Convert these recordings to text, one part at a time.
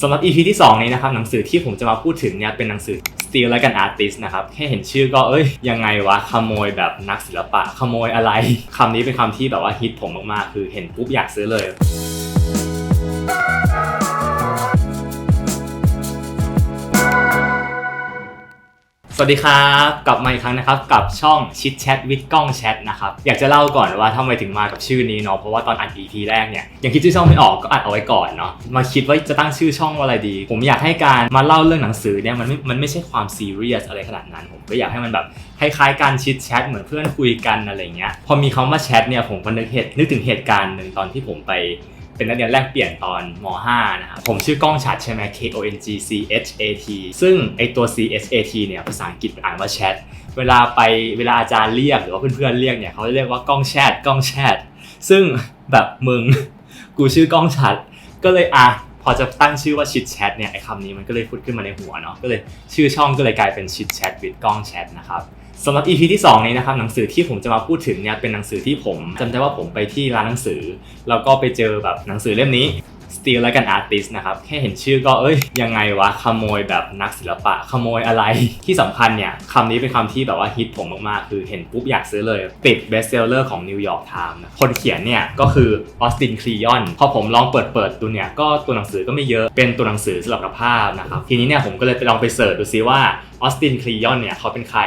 สำหรับ EP ที่2นี้นะครับหนังสือที่ผมจะมาพูดถึงเนี่ยเป็นหนังสือ Steal Like an Artist นะครับแค่เห็นชื่อก็ยังไงวะขโมยแบบนักศิลปะขโมยอะไรคำนี้เป็นคำที่แบบว่าฮิตผมมากๆคือเห็นปุ๊บอยากซื้อเลยสวัสดีครับกลับมาอีกครั้งนะครับกับช่องชิดแชทวิดกล้องแชทนะครับอยากจะเล่าก่อนว่าทำไมถึงมากับชื่อนี้เนาะเพราะว่าตอนอัด EP แรกเนี่ยยังคิดชื่อช่องไม่ออกก็อัดเอาไว้ก่อนเนาะมาคิดว่าจะตั้งชื่อช่องว่าอะไรดีผมอยากให้การมาเล่าเรื่องหนังสือเนี่ยมันไม่ใช่ความซีเรียสอะไรขนาดนั้นผมก็อยากให้มันแบบคล้ายๆการชิดแชทเหมือนเพื่อนคุยกันอะไรเงี้ยพอมีคำว่าแชทเนี่ยผมก็นึกถึงเหตุการณ์นึงตอนที่ผมไปเป็นนักเรียนแลกเปลี่ยนตอนม.5 นะครับผมชื่อกล้องชัดใช่ไหม KONGCHAT ซึ่งไอตัว CHAT เนี่ยภาษาอังกฤษอ่านว่าแชทเวลาอาจารย์เรียกหรือว่าเพื่อนๆเรียกเนี่ยเขาเรียกว่ากล้องแชทซึ่งแบบมึงกูชื่อกล้องชัดก็เลยพอจะตั้งชื่อว่าชิดแชทเนี่ยไอคำนี้มันก็เลยพูดขึ้นมาในหัวเนาะก็เลยชื่อช่องก็เลยกลายเป็นชิดแชทวิดกล้องแชทนะครับสำหรับ EP ที่2นี้นะครับหนังสือที่ผมจะมาพูดถึงเนี่ยเป็นหนังสือที่ผมจำได้ว่าผมไปที่ร้านหนังสือแล้วก็ไปเจอแบบหนังสือเล่มนี้ Steal Like an Artist นะครับแค่เห็นชื่อก็ยังไงวะขโมยแบบนักศิลปะขโมยอะไรที่สำคัญเนี่ยคำนี้เป็นคำที่แบบว่าฮิตผมมากๆคือเห็นปุ๊บอยากซื้อเลยติด Best Seller ของ New York Times นะคนเขียนเนี่ยก็คือออสติน คลียอนพอผมลองเปิดดูเนี่ยก็ตัวหนังสือก็ไม่เยอะเป็นตัวหนังสือสำหรับภาพนะครับทีนี้เนี่ยผมก็เลยไปลองไปเสิร์ชดูซิว่าออสติน คลียอนเนี่ยเขาเป็นใคร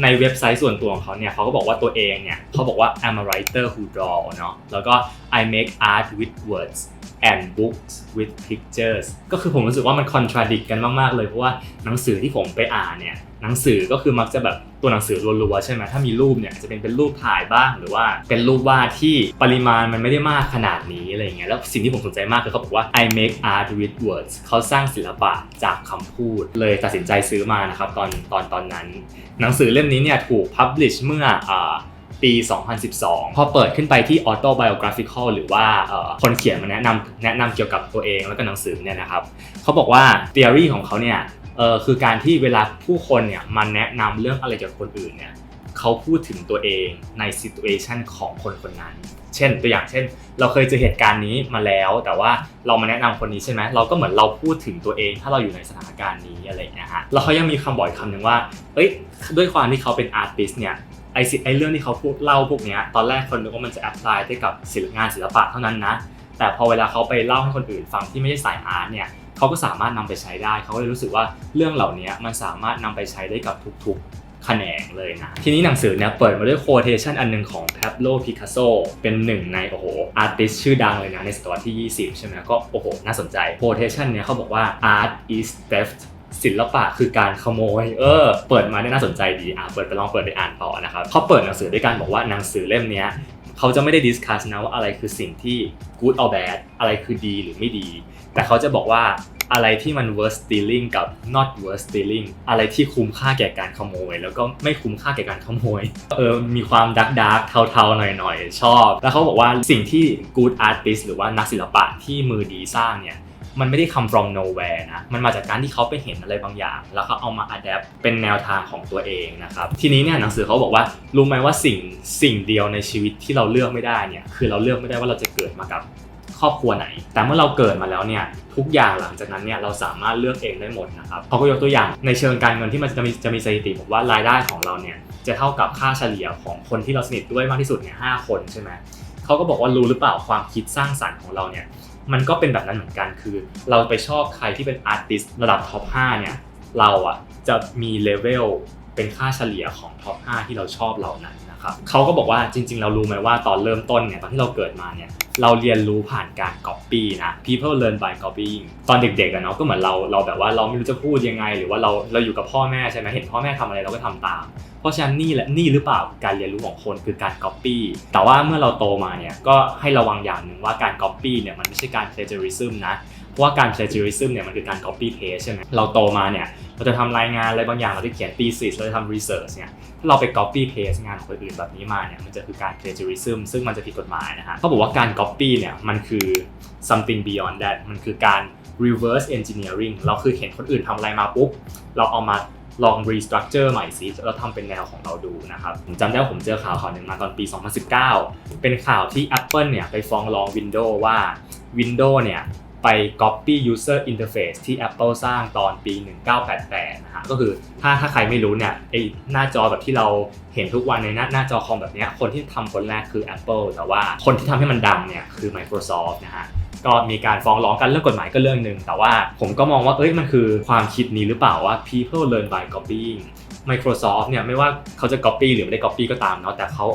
ในเว็บไซต์ส่วนตัวของเขาเนี่ยเขาก็บอกว่าตัวเองเนี่ยเขาบอกว่า I'm a writer who draw เนาะแล้วก็ I make art with words and books with pictures ก็คือผมรู้สึกว่ามัน contradict กันมากๆเลยเพราะว่าหนังสือที่ผมไปอ่านเนี่ยหนังสือก็คือมักจะแบบตัวหนังสือรัวๆใช่ไหมถ้ามีรูปเนี่ยจะเป็นรูปถ่ายบ้างหรือว่าเป็นรูปวาดที่ปริมาณมันไม่ได้มากขนาดนี้อะไรอย่างเงี้ยแล้วสิ่งที่ผมสนใจมากคือเขาบอกว่า I make art with words เขาสร้างศิลปะจากคำพูดเลยตัดสินใจซื้อมานะครับตอนนั้นหนังสือเล่มนี้เนี่ยถูก publish เมื่อปี 2012 พอเปิดขึ้นไปที่ autobiographical หรือว่าคนเขียนมาแนะนำเกี่ยวกับตัวเองแล้วก็หนังสือเนี่ยนะครับเขาบอกว่า theory ของเขาเนี่ยคือการที่เวลาผู้คนเนี่ยมาแนะนำเรื่องอะไรเกี่ยวกับคนอื่นเนี่ยเขาพูดถึงตัวเองใน situation ของคนคนนั้นเช่นตัวอย่างเช่นเราเคยเจอเหตุการณ์นี้มาแล้วแต่ว่าเรามาแนะนำคนนี้ใช่ไหมเราก็เหมือนเราพูดถึงตัวเองถ้าเราอยู่ในสถานการณ์นี้อะไรอย่างเงี้ยฮะแล้วเขายังมีคำบอกคำหนึ่งว่าด้วยความที่เขาเป็น artist เนี่ยไอเรื่องที่เขาพูดเล่าพวกนี้ตอนแรกคนนึกว่ามันจะแอพพลายได้กับงานศิลปะเท่านั้นนะแต่พอเวลาเขาไปเล่าให้คนอื่นฟังที่ไม่ใช่สายอาร์ตเนี่ยเขาก็สามารถนำไปใช้ได้เขาก็เลยรู้สึกว่าเรื่องเหล่านี้มันสามารถนำไปใช้ได้กับทุกๆแขนงเลยนะทีนี้หนังสือเนี่ยเปิดมาด้วยโคเทชันอันนึงของพาโบโล ปิกัสโซเป็นหนึ่งในอาร์ติสต์ชื่อดังเลยนะในศตวรรษที่20ใช่ไหมก็น่าสนใจโคเทชันเนี่ยเขาบอกว่า art is theftศิลปะคือการขโมยเปิดมาได้น่าสนใจดีลองเปิดไปอ่านต่อนะครับเขาเปิดหนังสือด้วยการบอกว่าหนังสือเล่มนี้เขาจะไม่ได้ดิสคัสนะว่าอะไรคือสิ่งที่ good or bad อะไรคือดีหรือไม่ดีแต่เขาจะบอกว่าอะไรที่มัน worth stealing กับ not worth stealing อะไรที่คุ้มค่าแก่การขโมยแล้วก็ไม่คุ้มค่าแก่การขโมยมีความดาร์กเทาๆหน่อยๆชอบแล้วเขาบอกว่าสิ่งที่ good artist หรือว่านักศิลปะที่มือดีสร้างเนี่ยมันไม่ได้ come from nowhere นะมันมาจากการที่เขาไปเห็นอะไรบางอย่างแล้วเขาเอามา adapt เป็นแนวทางของตัวเองนะครับทีนี้เนี่ยหนังสือเขาบอกว่ารู้ไหมว่าสิ่งเดียวในชีวิตที่เราเลือกไม่ได้เนี่ยคือเราเลือกไม่ได้ว่าเราจะเกิดมากับครอบครัวไหนแต่เมื่อเราเกิดมาแล้วเนี่ยทุกอย่างหลังจากนั้นเนี่ยเราสามารถเลือกเองได้หมดนะครับเขาก็ยกตัวอย่างในเชิงการเงินที่มันจะมีสถิติบอกว่ารายได้ของเราเนี่ยจะเท่ากับค่าเฉลี่ยของคนที่เราสนิทด้วยมากที่สุดเนี่ย5 คนใช่ไหมเขาก็บอกว่ารู้หรือเปล่าความคิดสร้างสรรค์ของเราเนี่ยมันก็เป็นแบบนั้นเหมือนกันคือเราไปชอบใครที่เป็นอาร์ติสต์ระดับท็อป5เนี่ยเราจะมีเลเวลเป็นค่าเฉลี่ยของท็อป5ที่เราชอบเหล่านั้นนะครับเขาก็บอกว่าจริงๆเรารู้ไหมว่าตอนเริ่มต้นเนี่ยตอนที่เราเกิดมาเนี่ยเราเรียนรู้ผ่านการ copy นะ people learn by copying ตอนเด็กๆเนาะก็เหมือนเราแบบว่าเราไม่รู้จะพูดยังไงหรือว่าเราอยู่กับพ่อแม่ใช่ไหมเห็นพ่อแม่ทำอะไรเราก็ทำตามเพราะฉะนั้นนี่หรือเปล่าการเรียนรู้ของคนคือการ copy แต่ว่าเมื่อเราโตมาเนี่ยก็ให้ระวังอย่างหนึ่งว่าการ copy เนี่ยมันไม่ใช่การ plagiarism นะเพราะว่าการ plagiarism เนี่ยมันคือการ copy paste ใช่ไหมเราโตมาเนี่ยเราจะทำรายงานอะไรบางอย่างเราจะเขียน thesis เราจะทำ research เนี่ยถ้าเราไป copy paste งานของคนอื่นแบบนี้มาเนี่ยมันจะคือการ plagiarism ซึ่งมันจะผิดกฎหมายนะฮะเขาบอกว่าการ copy เนี่ยมันคือ something beyond that มันคือการ reverse engineering เราคือเห็นคนอื่นทำอะไรมาปุ๊บเราเอามาลอง restructure ใหม่สิเราทำเป็นแนวของเราดูนะครับผมจำได้ว่าผมเจอข่าวหนึ่งมาตอนปี 2019เป็นข่าวที่ Apple เนี่ยไปฟ้องร้อง Windows ว่า Windows เนี่ย ไป copy user interface ที่ Apple สร้างตอนปี 1988 นะฮะก็คือถ้าใครไม่รู้เนี่ยไอหน้าจอแบบที่เราเห็นทุกวันในหน้าจอคอมแบบนี้คนที่ทำคนแรกคือ Apple แต่ว่าคนที่ทำให้มันดังเนี่ยคือ Microsoft นะฮะก็มีการฟ้องร้องกันเรื่องกฎหมายก็เรื่องนึงแต่ว่าผมก็มองว่ามันคือความคิดนี้หรือเปล่าว่า people learn by copying Microsoft เนี่ยไม่ว่าเขาจะ copy หรือไม่ได้ copy ก็ตามเนาะแต่เขา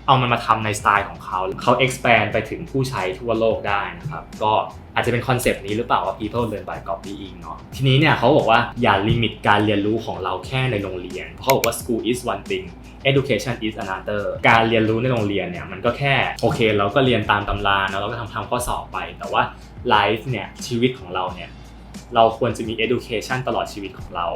เอามันมาทำในสไตล์ของเขา expand ไปถึงผู้ใช้ทั่วโลกได้นะครับก็อาจจะเป็นคอนเซปต์นี้หรือเปล่าว่า people learn by copying เนาะทีนี้เนี่ยเขาบอกว่าอย่าลิมิตการเรียนรู้ของเราแค่ในโรงเรียนเขาบอกว่า school is one thing education is another การเรียนรู้ในโรงเรียนเนี่ยมันก็แค่โอเคเราก็เรียนตามตำรานะเราก็ทำข้อสอบไปแต่ว่า life เนี่ยชีวิตของเราเนี่ยเราควรจะมี education ตลอดชีวิตของเรา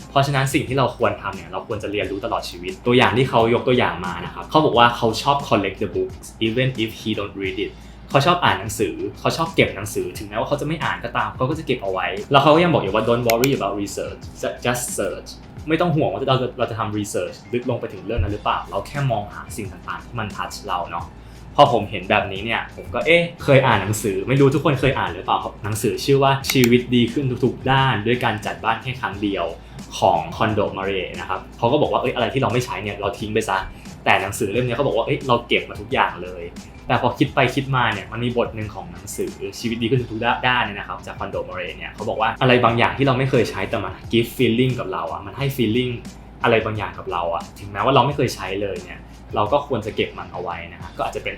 เพราะฉะนั้นสิ่งที่เราควรทำเนี่ยเราควรจะเรียนรู้ตลอดชีวิตตัวอย่างที่เขายกตัวอย่างมานะครับเขาบอกว่าเขาชอบ collect the books even if he don't read it เขาชอบอ่านหนังสือเขาชอบเก็บหนังสือถึงแม้ว่าเขาจะไม่อ่านก็ตามเขาก็จะเก็บเอาไว้แล้วเขาก็ยังบอกอยู่ว่า don't worry about research just search ไม่ต้องห่วงว่าเราจะทำ research ลึกลงไปถึงเรื่องนั้นหรือเปล่าเราแค่มองหาสิ่งต่างๆที่มัน touch เราเนาะพอผมเห็นแบบนี้เนี่ยผมก็เคยอ่านหนังสือไม่รู้ทุกคนเคยอ่านหรือเปล่าหนังสือชื่อว่าชีวิตดีขึ้นทุกๆด้านด้วยการจัดบ้านแค่ครั้งเดียวของคอนโดมาเรย์นะครับเขาก็บอกว่าอะไรที่เราไม่ใช้เนี่ยเราทิ้งไปซะแต่หนังสือเล่มนี้เขาบอกว่าเราเก็บมาทุกอย่างเลยแต่พอคิดไปคิดมาเนี่ยมันมีบทหนึ่งของหนังสือชีวิตดีขึ้นทุกๆด้านเนี่ยนะครับจากคอนโดมาเรย์เนี่ยเขาบอกว่าอะไรบางอย่างที่เราไม่เคยใช้แต่มัน give feeling กับเรามันให้ feeling อะไรบางอย่างกับเราถึงแม้ว่าเราไม่เคยใช้เลยเนี่ยเราก็ควรจะเก็บมันเอาไว้นะฮะก็อาจจะเป็น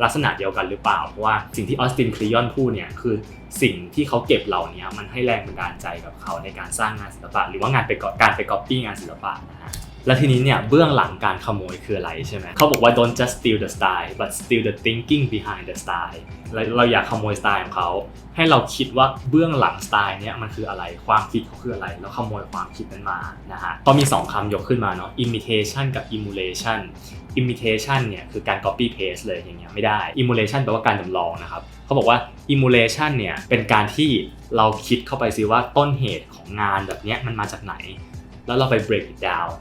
ลักษณะเดียวกันหรือเปล่าเพราะว่าสิ่งที่ออสติน คลียอนพูดเนี่ยคือสิ่งที่เขาเก็บเหล่านี้มันให้แรงบันดาลใจกับเขาในการสร้างงานศิลปะหรือว่าการไปก๊อปปี้งานศิลปะนะฮะและทีนี้เนี่ยเบื้องหลังการขโมยคืออะไรใช่ไหมเขาบอกว่า don't just steal the style but steal the thinking behind the style เราอยากขโมยสไตล์ของเขาให้เราคิดว่าเบื้องหลังสไตล์เนี่ยมันคืออะไรความคิดเขาคืออะไรแล้วขโมยความคิดนั้นมานะฮะก็มี2คำยกขึ้นมาเนาะ imitation กับ emulation imitation เนี่ยคือการ copy paste เลยอย่างเงี้ยไม่ได้ emulation แปลว่าการจำลองนะครับเขาบอกว่า emulation เนี่ยเป็นการที่เราคิดเข้าไปซิว่าต้นเหตุของงานแบบเนี้ยมันมาจากไหนแล้วเราไป break it down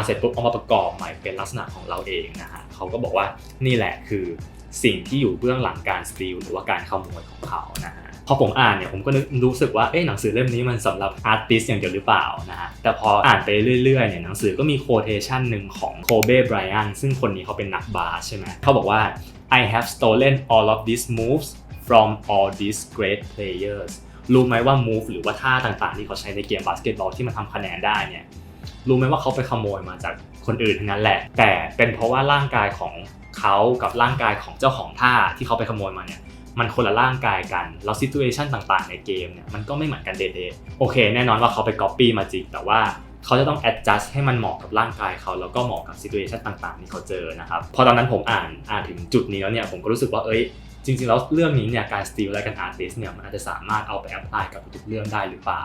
เสร็จปุ๊บเอามาประกอบใหม่เป็นลักษณะของเราเองนะฮะเขาก็บอกว่านี่แหละคือสิ่งที่อยู่เบื้องหลังการ steal หรือว่าการขโมยของเขานะฮะพอผมอ่านเนี่ยผมก็รู้สึกว่าหนังสือเล่มนี้มันสำหรับอาร์ติสต์อย่างเดียวหรือเปล่านะฮะแต่พออ่านไปเรื่อยๆเนี่ยหนังสือก็มีโคเทชันหนึ่งของโคเบ ไบรอันซึ่งคนนี้เขาเป็นนักบาสใช่ไหมเขาบอกว่า I have stolen all of these moves from all these great players รู้ไหมว่า move หรือว่าท่าต่างๆที่เขาใช้ในเกมบาสเกตบอลที่มันทำคะแนนได้เนี่ยรู้ไหมว่าเขาไปขโมยมาจากคนอื่นทั้งนั้นแหละแต่เป็นเพราะว่าร่างกายของเขากับร่างกายของเจ้าของท่าที่เขาไปขโมยมาเนี่ยมันคนละร่างกายกันแล้วซิทูเอชันต่างๆในเกมเนี่ยมันก็ไม่เหมือนกันเดะโอเคแน่นอนว่าเขาไปก๊อปปี้มาจริงแต่ว่าเขาจะต้อง adjust ให้มันเหมาะกับร่างกายเขาแล้วก็เหมาะกับซิทูเอชันต่างๆที่เขาเจอนะครับพอตอนนั้นผมอ่านถึงจุดนี้แล้วเนี่ยผมก็รู้สึกว่าจริงๆแล้วเรื่องนี้เนี่ยการสตีลและการอาร์ติสเนี่ยมันอาจจะสามารถเอาไปแอพพลายกับทุกเรื่องได้หรือเปล่า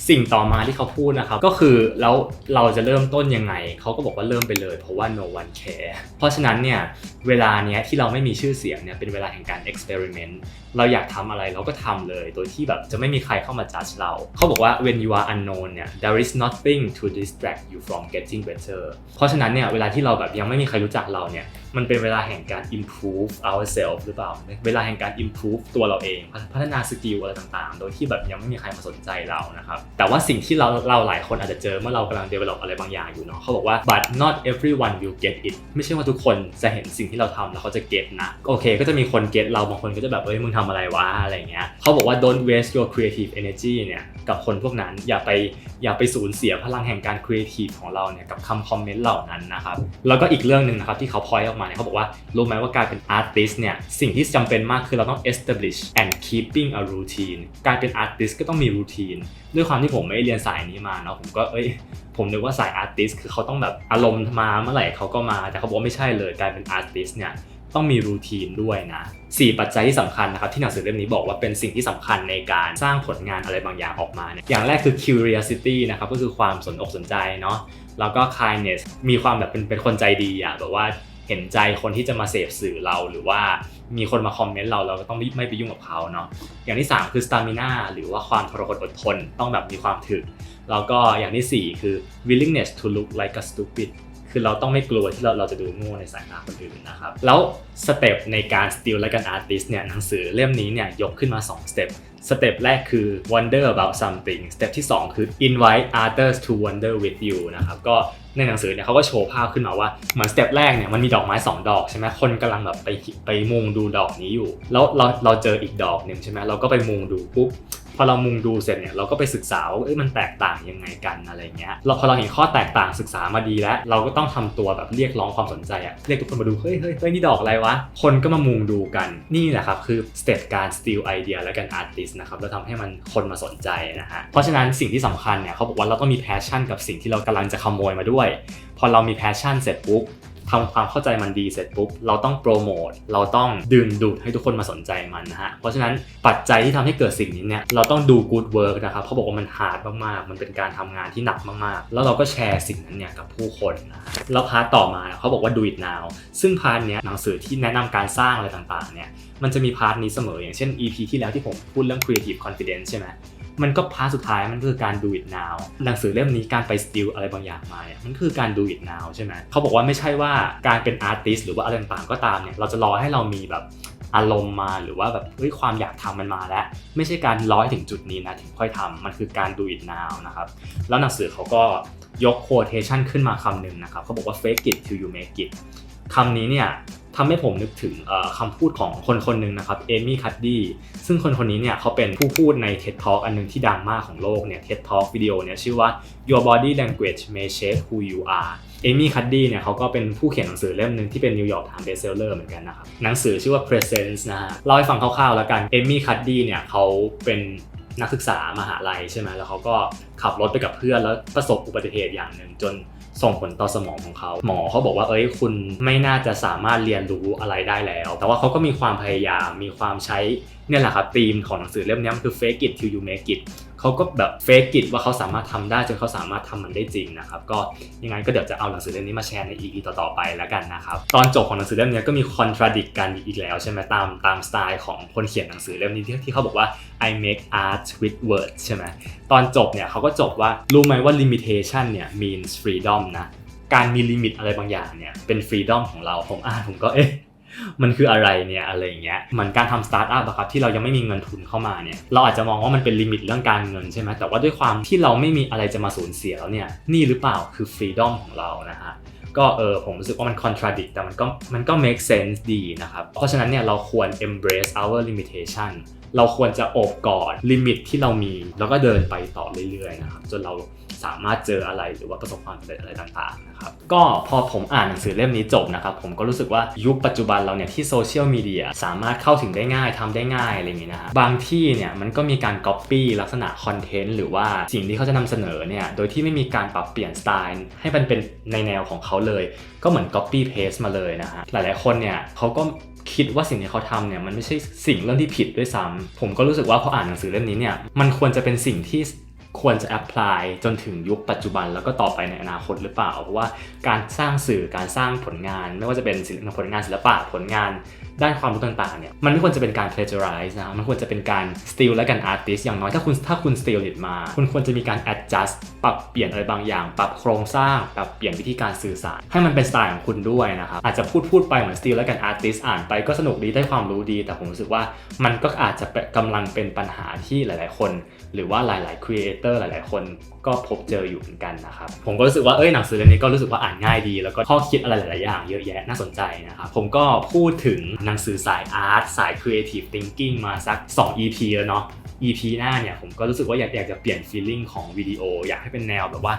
สิ่งต่อมาที่เขาพูดนะครับก็คือแล้วเราจะเริ่มต้นยังไงเขาก็บอกว่าเริ่มไปเลยเพราะว่า no one care เพราะฉะนั้นเนี่ยเวลาเนี้ยที่เราไม่มีชื่อเสียงเนี่ยเป็นเวลาแห่งการ experiment เราอยากทำอะไรเราก็ทำเลยโดยที่แบบจะไม่มีใครเข้ามา judge เราเขาบอกว่า when you are unknown เนี่ย there is nothing to distract you from getting better เพราะฉะนั้นเนี่ยเวลาที่เราแบบยังไม่มีใครรู้จักเราเนี่ยมันเป็นเวลาแห่งการ improve ourselves หรือเปล่าเวลาแห่งการ improve ตัวเราเองพัฒนาสกิลอะไรต่างๆโดยที่แบบยังไม่มีใครมาสนใจเรานะครับแต่ว่าสิ่งที่เราหลายคนอาจจะเจอเมื่อเรากำลัง develop อะไรบางอย่างอยู่เนาะเขาบอกว่า but not everyone will get it ไม่ใช่ว่าทุกคนจะเห็นสิ่งที่เราทำแล้วเขาจะ get นะโอเคก็จะมีคน get เราบางคนก็จะแบบมึงทำอะไรวะอะไรเงี้ยเขาบอกว่า don't waste your creative energy เนี่ยกับคนพวกนั้นอย่าไปสูญเสียพลังแห่งการ creative ของเราเนี่ยกับคำคอมเมนต์เหล่านั้นนะครับแล้วก็อีกเรื่องนึงนะครับที่เขา point ออกมาเนี่ยเขาบอกว่ารู้ไหมว่าการเป็น artist เนี่ยสิ่งที่จำเป็นมากคือเราต้อง establish and keeping a routine การเป็น artist ก็ต้องมี routine ด้วยความที่ผมไม่เรียนสายนี้มาเนาะผมก็ผมนึกว่าสาย artist คือเขาต้องแบบอารมณ์มาเมื่อไหร่เขาก็มาแต่เขาบอกว่าไม่ใช่เลยการเป็น artist เนี่ยต้องมีรูทีนด้วยนะ4ปัจจัยที่สำคัญนะครับที่หนังสือเล่มนี้บอกว่าเป็นสิ่งที่สำคัญในการสร้างผลงานอะไรบางอย่างออกมาเนี่ยอย่างแรกคือ curiosity นะครับก็คือความสนอกสนใจเนาะแล้วก็ kindness มีความแบบเป็นคนใจดีแบบว่าเห็นใจคนที่จะมาเสพสื่อเราหรือว่ามีคนมาคอมเมนต์เราก็ต้องไม่ไปยุ่งกับเขาเนาะอย่างที่3คือ stamina หรือว่าความทรหดอดทนต้องแบบมีความถึกแล้วก็อย่างที่4คือ willingness to look like a stupid ค คือเราต้องไม่กลัวที่เราจะดูโง่ในสายตาคนอื่นนะครับแล้วสเต็ปในการ steal และการ artist เนี่ยหนังสือเล่มนี้เนี่ยยกขึ้นมา2สเต็ปสเต็ปแรกคือ wonder about something สเต็ปที่2คือ invite others to wonder with you นะครับก็ในหนังสือเนี่ยเขาก็โชว์ภาพขึ้นมาว่าเหมือนสเต็ปแรกเนี่ยมันมีดอกไม้2ดอกใช่ไหมคนกำลังแบบไปมุงดูดอกนี้อยู่แล้วเราเจออีกดอกหนึ่งใช่ไหมเราก็ไปมุงดูปุ๊บพอเรามุงดูเสร็จเนี่ยเราก็ไปศึกษาว่ามันแตกต่างยังไงกันอะไรเงี้ยพอเราเห็นข้อแตกต่างศึกษามาดีแล้วเราก็ต้องทำตัวแบบเรียกร้องความสนใจอะเรียกทุกคนมาดูเฮ้ยนี่ดอกอะไรวะคนก็มามุงดูกันนี่แหละครับคือสเต็ปการ steal idea และการ artist นะครับแล้วทำให้มันคนมาสนใจนะฮะเพราะฉะนั้นสิ่งที่สำคัญเนี่ยเขาบอกว่าเราต้องมี passion กับสิ่งที่เรากำลังจะขโมยมาด้วยพอเรามี passion เสร็จปุ๊บทำความเข้าใจมันดีเสร็จปุ๊บเราต้องโปรโมทเราต้องดึงดูดให้ทุกคนมาสนใจมันนะฮะเพราะฉะนั้นปัจจัยที่ทำให้เกิดสิ่งนี้เนี่ยเราต้องดู good work นะครับเขาบอกว่ามัน hard มากๆมันเป็นการทำงานที่หนักมากๆแล้วเราก็แชร์สิ่งนั้นเนี่ยกับผู้คนนะฮะแล้วพาร์ทต่อมาเขาบอกว่า do it now ซึ่งพาร์ทเนี้ยหนังสือที่แนะนำการสร้างอะไรต่างๆเนี่ยมันจะมีพาร์ทนี้เสมออย่างเช่น EP ที่แล้วที่ผมพูดเรื่อง creative confidence ใช่ไหมมันก็พาร์ทสุดท้ายมันคือการ do it now หนังสือเล่มนี้การไป steal อะไรบางอย่างมาเนี่ยมันคือการ do it now ใช่ไหมเขาบอกว่าไม่ใช่ว่าการเป็น artist หรือว่าอะไรต่างๆก็ตามเนี่ยเราจะรอให้เรามีแบบอารมณ์มาหรือว่าแบบความอยากทำมันมาแล้วไม่ใช่การรอให้ถึงจุดนี้นะถึงค่อยทำมันคือการ do it now นะครับแล้วหนังสือเขาก็ยก quotation ขึ้นมาคำหนึ่งนะครับเขาบอกว่า fake it till you make it คำนี้เนี่ยทำให้ผมนึกถึงคำพูดของคนหนึ่งนะครับเอมี่คัดดี้ซึ่งคนนี้เนี่ยเขาเป็นผู้พูดใน TED Talk อันนึงที่ดังมากของโลกเนี่ย TED Talk วิดีโอเนี่ยชื่อว่า Your Body Language May Shape Who You Are เอมี่คัดดี้เนี่ยเขาก็เป็นผู้เขียนหนังสือเล่มนึงที่เป็น New York Times Bestseller เหมือนกันนะครับหนังสือชื่อว่า Presence นะฮะเล่าให้ฟังคร่าวๆแล้วกันเอมี่คัดดี้เนี่ยเขาเป็นนักศึกษามหาลัยใช่ไหมแล้วเขาก็ขับรถไปกับเพื่อนแล้วประสบอุบัติเหตุอย่างหนึ่งจนส่งผลต่อสมองของเขาหมอเขาบอกว่าคุณไม่น่าจะสามารถเรียนรู้อะไรได้แล้วแต่ว่าเขาก็มีความพยายามมีความใช้เนี่ยแหละครับธีมของหนังสือเล่มนี้มันคือ fake it till you make it เขาก็แบบ fake it ว่าเขาสามารถทำได้จนเขาสามารถทำมันได้จริงนะครับก็ยังไงก็เดี๋ยวจะเอาหนังสือเล่มนี้มาแชร์ใน EP ต่อๆไปแล้วกันนะครับตอนจบของหนังสือเล่มนี้ก็มี contradict กันอีกแล้วใช่ไหมตามสไตล์ของคนเขียนหนังสือเล่มนี้ที่เขาบอกว่า I make art with words ใช่ไหมตอนจบเนี่ยเขาก็จบว่ารู้ไหมว่า limitation เนี่ย means freedom นะการมีลิมิตอะไรบางอย่างเนี่ยเป็น freedom ของเราผมก็มันคืออะไรเนี่ยอะไรอย่างเงี้ยเหมือนการทำสตาร์ทอัพอะครับที่เรายังไม่มีเงินทุนเข้ามาเนี่ยเราอาจจะมองว่ามันเป็นลิมิตเรื่องการเงินใช่ไหมแต่ว่าด้วยความที่เราไม่มีอะไรจะมาสูญเสียแล้วเนี่ยนี่หรือเปล่าคือ freedom ของเรานะฮะก็ผมรู้สึกว่ามัน contradict แต่มันก็ make sense ดีนะครับเพราะฉะนั้นเนี่ยเราควร embrace our limitation เราควรจะโอบกอดลิมิตที่เรามีแล้วก็เดินไปต่อเรื่อยๆนะครับจนเราสามารถเจออะไรหรือว่าประสบความสำเร็จอะไรต่างๆนะครับก็พอผมอ่านหนังสือเล่มนี้จบนะครับผมก็รู้สึกว่ายุคปัจจุบันเราเนี่ยที่โซเชียลมีเดียสามารถเข้าถึงได้ง่ายทำได้ง่ายอะไรอย่างงี้นะฮะบางที่เนี่ยมันก็มีการก๊อปปี้ลักษณะคอนเทนต์หรือว่าสิ่งที่เขาจะนำเสนอเนี่ยโดยที่ไม่มีการปรับเปลี่ยนสไตล์ให้มันเป็นในแนวของเขาเลยก็เหมือน copy paste มาเลยนะฮะหลายๆคนเนี่ยเขาก็คิดว่าสิ่งที่เขาทำเนี่ยมันไม่ใช่สิ่งเรื่องที่ผิดด้วยซ้ำผมก็รู้สึกว่าพออ่านหนังสือเล่มนี้เนี่ยมันควรจะเป็นสิ่งที่ควรจะ apply จนถึงยุคปัจจุบันแล้วก็ต่อไปในอนาคตหรือเปล่าเพราะว่าการสร้างสื่อการสร้างผลงานไม่ว่าจะเป็นผลงานศิลปะผลงานด้านความรู้ต่างๆเนี่ยมันไม่ควรจะเป็นการ plagiarize นะมันควรจะเป็นการ steal และการ artist อย่างน้อยถ้าคุณ steal it มาคุณควรจะมีการ adjust ปรับเปลี่ยนอะไรบางอย่างปรับโครงสร้างปรับเปลี่ยนวิธีการสื่อสารให้มันเป็นสไตล์ของคุณด้วยนะครับอาจจะพูดไปเหมือน steal และการ artist อ่านไปก็สนุกดีได้ความรู้ดีแต่ผมรู้สึกว่ามันก็อาจจะกำลังเป็นปัญหาที่หลายๆคนหรือว่าหลายๆ creator หลายๆคนก็พบเจออยู่เหมือนกันนะครับผมก็รู้สึกว่าหนังสือเล่มนี้ก็รู้สึกว่าอ่านง่ายดีแล้วก็ข้อคิดอะไรหลายๆอย่างเยอะแยะน่าสนใจนะครับผมก็พูดถึงหนังสือสายอาร์ตสาย creative thinking มาสัก2 EP แล้วเนาะ EP หน้าเนี่ยผมก็รู้สึกว่าอยากจะเปลี่ยน feeling ของวิดีโออยากให้เป็นแนวแบบว่า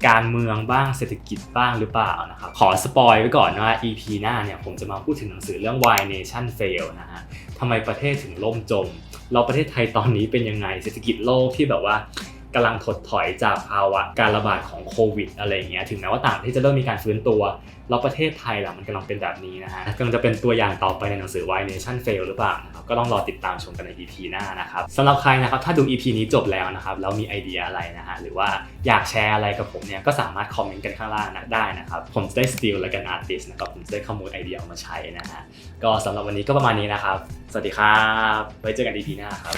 การเมืองบ้างเศรษฐกิจบ้างหรือเปล่านะครับขอสปอยไว้ก่อนว่า EP หน้าเนี่ยผมจะมาพูดถึงหนังสือเรื่อง Why Nation Fail นะฮะทำไมประเทศถึงล่มจมเราประเทศไทยตอนนี้เป็นยังไงเศรษฐกิจโลกที่แบบว่ากำลังถดถอยจากภาวะการระบาดของโควิดอะไรอย่างเงี้ยถึงแม้ว่าต่างประเทศจะเริ่มมีการฟื้นตัวเราประเทศไทยล่ะมันกำลังเป็นแบบนี้นะฮะกำลังจะเป็นตัวอย่างต่อไปในหนังสือ Why Nation Fail หรือเปล่านะครับก็ต้องรอติดตามชมกันใน EP หน้านะครับสำหรับใครนะครับถ้าดู EP นี้จบแล้วนะครับแล้วมีไอเดียอะไรนะฮะหรือว่าอยากแชร์อะไรกับผมเนี่ยก็สามารถคอมเมนต์กันข้างล่างได้นะครับผมจะได้ steal และกัน artist นะครับผมจะได้ขโมยไอเดียออกมาใช้นะฮะก็สำหรับวันนี้ก็ประมาณนี้นะครับสวัสดีครับไว้เจอกัน EP หน้าครับ